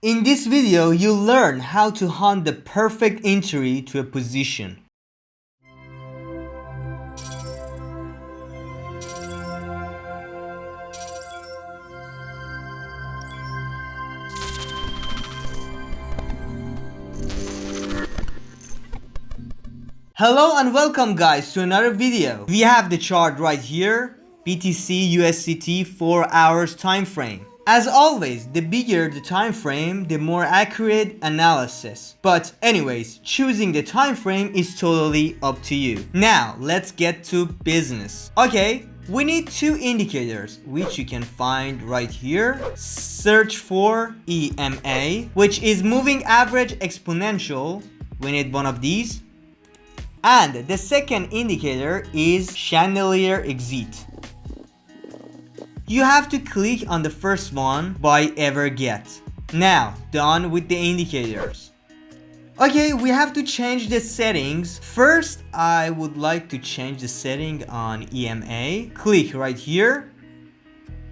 In this video, you'll learn how to hunt the perfect entry to a position. Hello and welcome guys to another video. We have the chart right here, BTC USDT 4 hours time frame. As always, the bigger the time frame, the more accurate analysis. But anyways, choosing the time frame is totally up to you. Now, let's get to business. Okay, we need two indicators, which you can find right here. Search for EMA, which is moving average exponential. We need one of these. And the second indicator is Chandelier Exit. You have to click on the first one by ever get. Now, done with the indicators. Okay, we have to change the settings. First, I would like to change the setting on EMA. Click right here.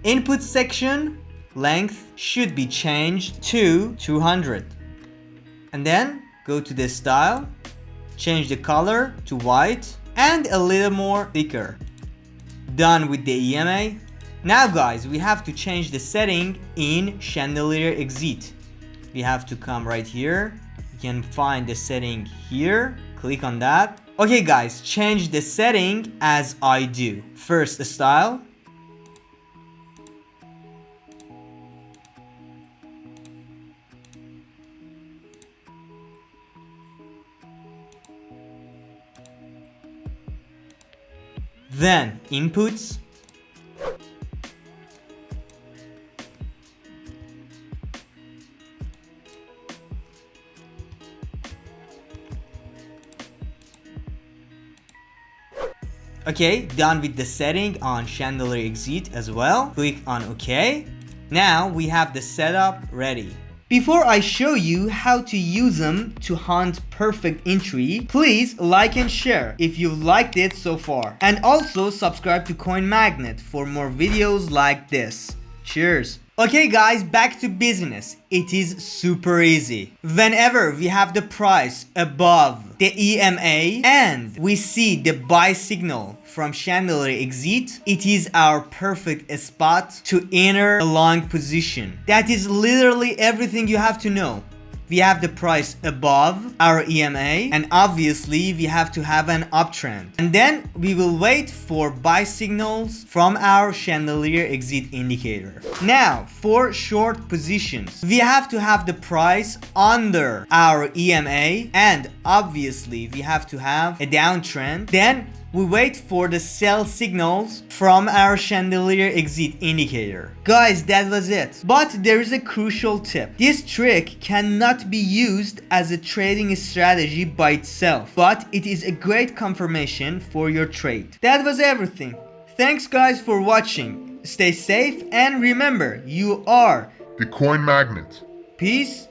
Input section, length should be changed to 200. And then go to the style. Change the color to white and a little more thicker. Done with the EMA. Now guys, we have to change the setting in Chandelier Exit. We have to come right here. You can find the setting here. Click on that. Okay guys, change the setting as I do. First style. Then inputs. Okay, done with the setting on Chandelier Exit as well. Click on OK. Now we have the setup ready. Before I show you how to use them to hunt perfect entry, please like and share if you've liked it so far. And also subscribe to Coin Magnet for more videos like this. Cheers! Okay guys, back to business. It is super easy. Whenever we have the price above the EMA and we see the buy signal from Chandelier Exit, it is our perfect spot to enter a long position. That is literally everything you have to know. We have the price above our EMA and obviously we have to have an uptrend. And then we will wait for buy signals from our Chandelier Exit indicator. Now for short positions, we have to have the price under our EMA and obviously we have to have a downtrend. Then we wait for the sell signals from our Chandelier Exit indicator. Guys, that was it. But there is a crucial tip. This trick cannot be used as a trading strategy by itself, but it is a great confirmation for your trade. That was everything. Thanks guys for watching. Stay safe and remember, you are the Coin Magnet. Peace